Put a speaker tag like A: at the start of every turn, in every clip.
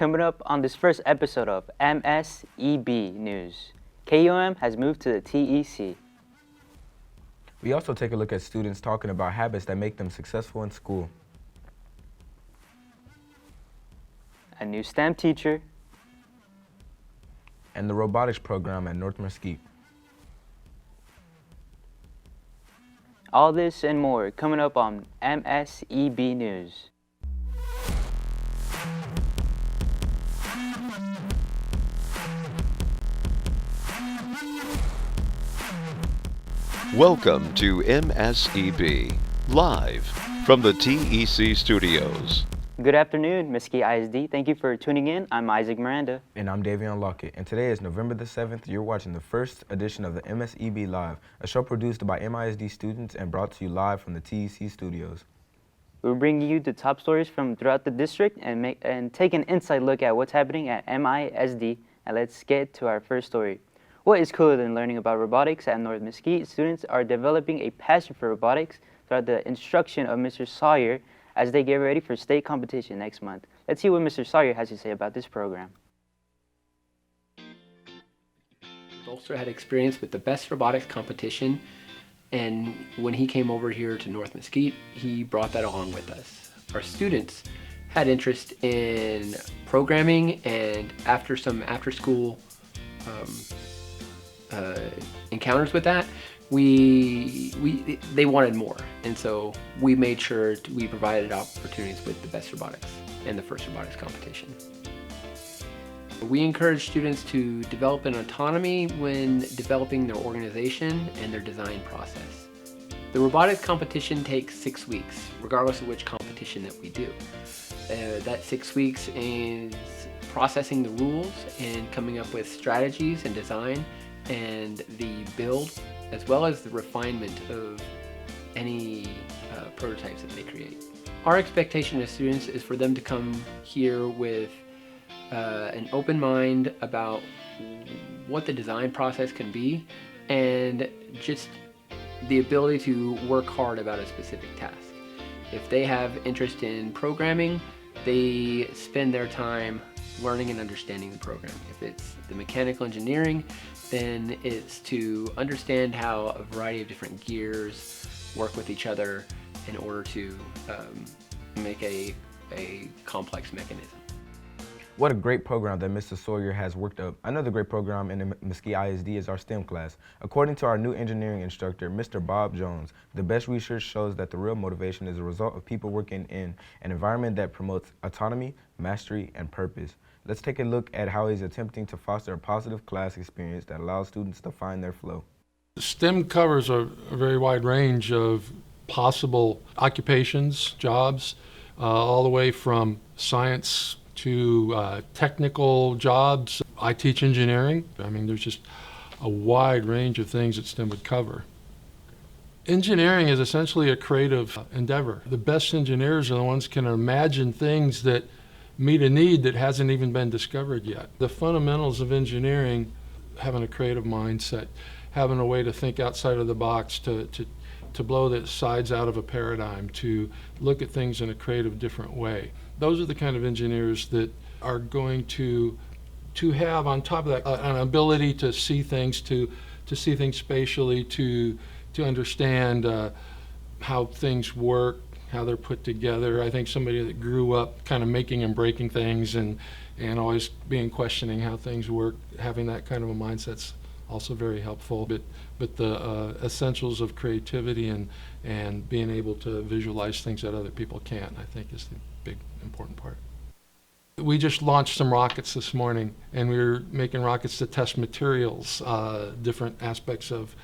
A: Coming up on this first episode of Mseb News, KEOM has moved to the TEC.
B: We also take a look at students talking about habits that make them successful in school.
A: A new STEM teacher.
B: And the robotics program at North Mesquite.
A: All this and more coming up on Mseb News.
C: Welcome to MSEB, live from the TEC studios.
A: Good afternoon, Mesquite ISD. Thank you for tuning in. I'm Isaac Miranda.
B: And I'm Davion Lockett. And today is November the 7th. You're watching the first edition of the MSEB Live, a show produced by MISD students and brought to you live from the TEC studios.
A: We're bringing you the top stories from throughout the district and take an inside look at what's happening at MISD. And let's get to our first story. What is cooler than learning about robotics at North Mesquite? Students are developing a passion for robotics throughout the instruction of Mr. Sawyer as they get ready for state competition next month. Let's see what Mr. Sawyer has to say about this program.
D: Bolster had experience with the best robotics competition, and when he came over here to North Mesquite, he brought that along with us. Our students had interest in programming, and after some after-school encounters with that, they wanted more, and so we made sure we provided opportunities with the best robotics and the first robotics competition. We encourage students to develop an autonomy when developing their organization and their design process. The robotics competition takes 6 weeks, regardless of which competition that we do. That 6 weeks is processing the rules and coming up with strategies and design and the build, as well as the refinement of any prototypes that they create. Our expectation as students is for them to come here with an open mind about what the design process can be and just the ability to work hard about a specific task. If they have interest in programming, they spend their time learning and understanding the program. If it's the mechanical engineering, then it's to understand how a variety of different gears work with each other in order to make a complex mechanism.
B: What a great program that Mr. Sawyer has worked up. Another great program in the Mesquite ISD is our STEM class. According to our new engineering instructor, Mr. Bob Jones, the best research shows that the real motivation is a result of people working in an environment that promotes autonomy, mastery, and purpose. Let's take a look at how he's attempting to foster a positive class experience that allows students to find their flow.
E: STEM covers a very wide range of possible occupations, jobs, all the way from science to technical jobs. I teach engineering. I mean, there's just a wide range of things that STEM would cover. Engineering is essentially a creative endeavor. The best engineers are the ones who can imagine things that meet a need that hasn't even been discovered yet. The fundamentals of engineering, having a creative mindset, having a way to think outside of the box, to blow the sides out of a paradigm, to look at things in a creative, different way. Those are the kind of engineers that are going to have, on top of that, an ability to see things, to see things spatially, to understand how things work, how they're put together. I think somebody that grew up kind of making and breaking things and always questioning how things work, having that kind of a mindset's also very helpful. But the essentials of creativity and being able to visualize things that other people can't, I think, is the big important part. We just launched some rockets this morning, and we were making rockets to test materials, different aspects of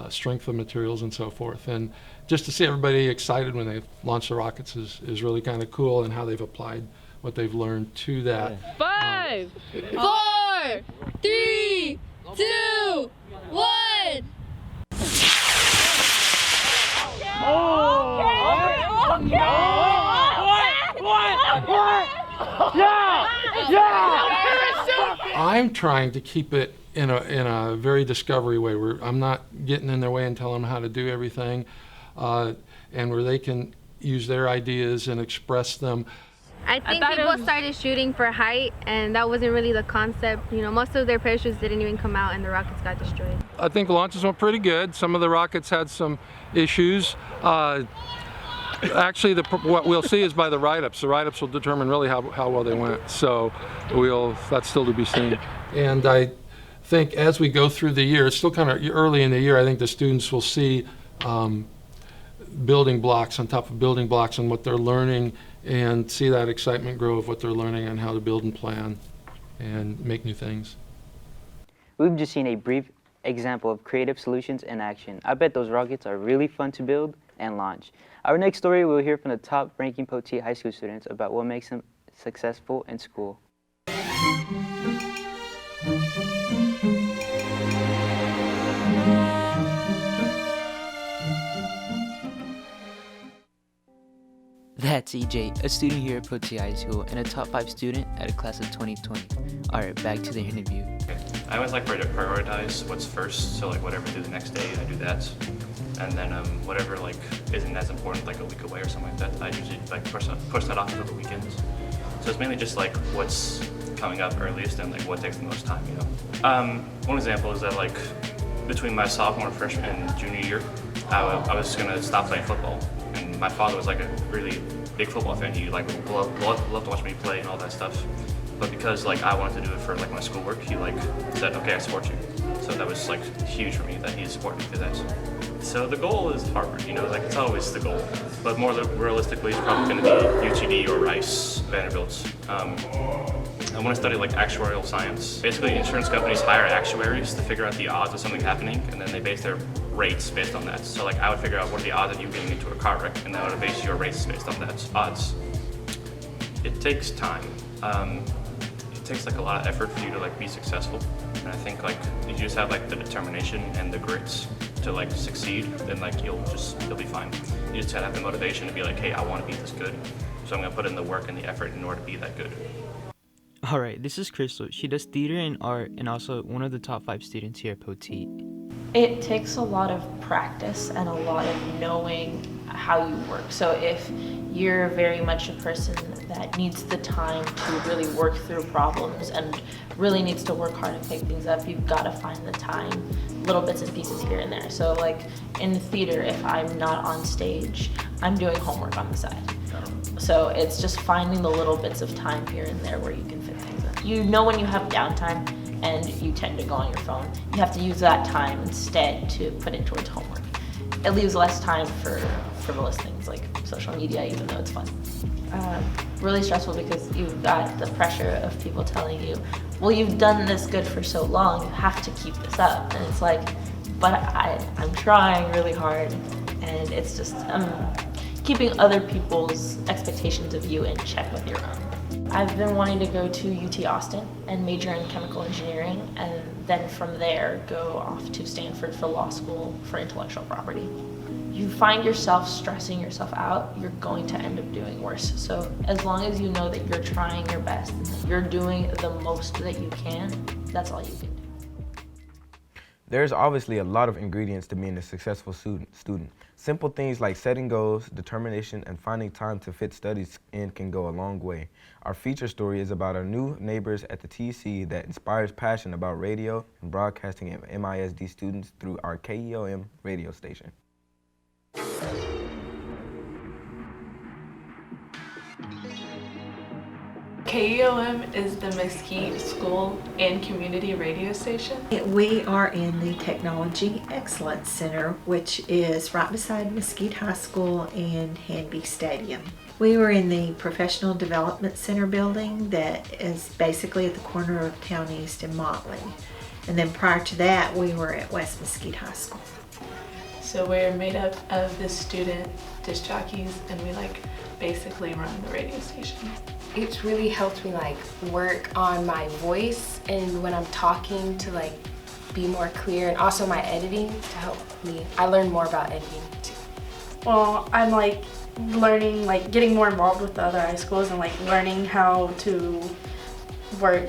E: strength of materials and so forth. And just to see everybody excited when they launch the rockets is really kind of cool, and how they've applied what they've learned to that.
F: 5, 4, 3, 2, 1.
E: I'm trying to keep it in a very discovery way, where I'm not getting in their way and telling them how to do everything, and where they can use their ideas and express them.
G: I think
F: thought it
G: people
F: was-
G: started shooting for height, and that wasn't really the concept. You know, most of their parachutes didn't even come out, and the rockets got destroyed.
E: I think the launches went pretty good. Some of the rockets had some issues. Actually, what we'll see is by the write-ups. The write-ups will determine really how well they went. So that's still to be seen. And I think as we go through the year, it's still kind of early in the year, I think the students will see building blocks on top of building blocks on what they're learning, and see that excitement grow of what they're learning and how to build and plan and make new things.
A: We've just seen a brief example of creative solutions in action. I bet those rockets are really fun to build and launch. Our next story, we'll hear from the top-ranking Poteet high school students about what makes them successful in school. That's EJ, a student here at Poteet High School and a top 5 student at a class of 2020. Alright, back to the interview.
H: I always like to prioritize what's first, so like whatever I do the next day, I do that. And then whatever like isn't as important, like a week away or something like that, I usually like push that off until the weekends. So it's mainly just like what's coming up earliest and like what takes the most time, you know. One example is that like between my sophomore, freshman, and junior year, I was gonna stop playing football. And my father was like a really big football fan. He like loved to watch me play and all that stuff. But because like I wanted to do it for like my schoolwork, he like said, okay, I support you. So that was like huge for me that he supported me through that. So the goal is Harvard, you know, like it's always the goal. But more realistically, it's probably going to be UTD or Rice, Vanderbilt. I want to study like actuarial science. Basically, insurance companies hire actuaries to figure out the odds of something happening, and then they base their rates based on that. So like I would figure out what are the odds of you getting into a car wreck, and then I would base your rates based on that odds. It takes time. It takes like a lot of effort for you to like be successful. And I think like if you just have like the determination and the grit to like succeed, then like you'll be fine. You just gotta have the motivation to be like, hey, I want to be this good, so I'm gonna put in the work and the effort in order to be that good.
A: Alright, this is Crystal. She does theater and art and also one of the top 5 students here at Poteet.
I: It takes a lot of practice and a lot of knowing how you work. So if you're very much a person that needs the time to really work through problems and really needs to work hard and pick things up, you've got to find the time, little bits and pieces here and there. So like in theater, if I'm not on stage, I'm doing homework on the side. So it's just finding the little bits of time here and there where you can fit things in. You know when you have downtime and you tend to go on your phone, you have to use that time instead to put it towards homework. It leaves less time for frivolous things like social media, even though it's fun. Really stressful because you've got the pressure of people telling you, well, you've done this good for so long, you have to keep this up. And it's like, but I'm trying really hard, and it's just keeping other people's expectations of you in check with your own. I've been wanting to go to UT Austin and major in chemical engineering, and then from there go off to Stanford for law school for intellectual property. You find yourself stressing yourself out, you're going to end up doing worse. So as long as you know that you're trying your best and that you're doing the most that you can, that's all you can do.
B: There's obviously a lot of ingredients to being a successful student. Simple things like setting goals, determination, and finding time to fit studies in can go a long way. Our feature story is about our new neighbors at the TC that inspires passion about radio and broadcasting of MISD students through our KEOM radio station.
J: KEOM is the Mesquite School and Community Radio Station.
K: We are in the Technology Excellence Center, which is right beside Mesquite High School and Hanby Stadium. We were in the Professional Development Center building that is basically at the corner of Town East and Motley. And then prior to that, we were at West Mesquite High School.
J: So we're made up of the student disc jockeys, and we basically run the radio station.
L: It's really helped me work on my voice and when I'm talking to be more clear, and also my editing to help me. I learned more about editing too.
F: Well, I'm learning, getting more involved with the other high schools and learning how to work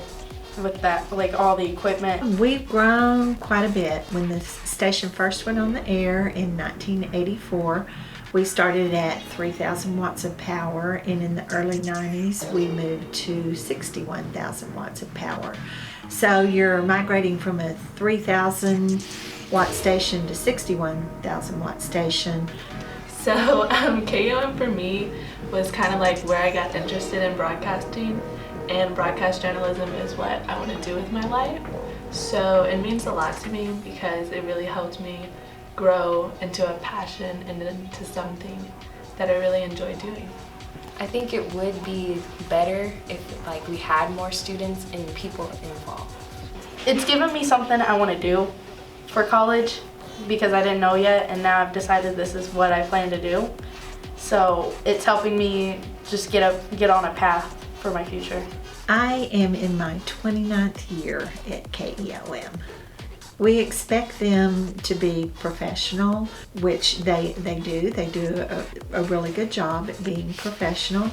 F: with that, all the equipment.
K: We've grown quite a bit. When the station first went on the air in 1984, We started at 3,000 watts of power, and in the early 90s we moved to 61,000 watts of power. So you're migrating from a 3,000 watt station to 61,000 watt station.
J: So KEOM for me was kind of like where I got interested in broadcasting, and broadcast journalism is what I want to do with my life. So it means a lot to me because it really helped me grow into a passion and into something that I really enjoy doing.
L: I think it would be better if like we had more students and people involved.
F: It's given me something I want to do for college because I didn't know yet, and now I've decided this is what I plan to do. So it's helping me just get on a path for my future.
K: I am in my 29th year at KEOM. We expect them to be professional, which they do. They do a really good job at being professional.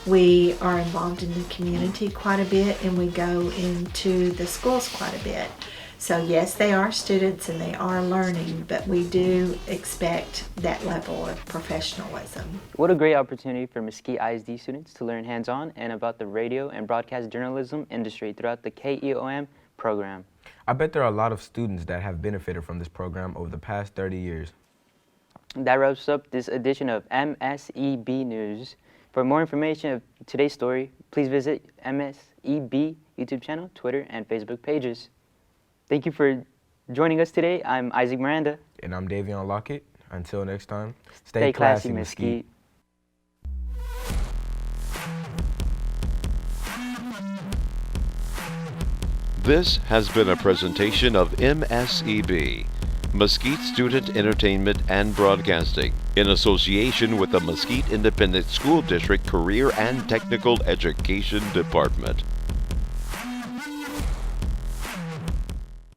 K: We are involved in the community quite a bit, and we go into the schools quite a bit. So yes, they are students and they are learning, but we do expect that level of professionalism.
A: What a great opportunity for Mesquite ISD students to learn hands-on and about the radio and broadcast journalism industry throughout the KEOM program.
B: I bet there are a lot of students that have benefited from this program over the past 30 years.
A: That wraps up this edition of MSEB News. For more information of today's story, please visit MSEB YouTube channel, Twitter, and Facebook pages. Thank you for joining us today. I'm Isaac Miranda.
B: And I'm Davion Lockett. Until next time,
A: Stay classy, Mesquite.
C: This has been a presentation of MSEB, Mesquite Student Entertainment and Broadcasting, in association with the Mesquite Independent School District Career and Technical Education Department.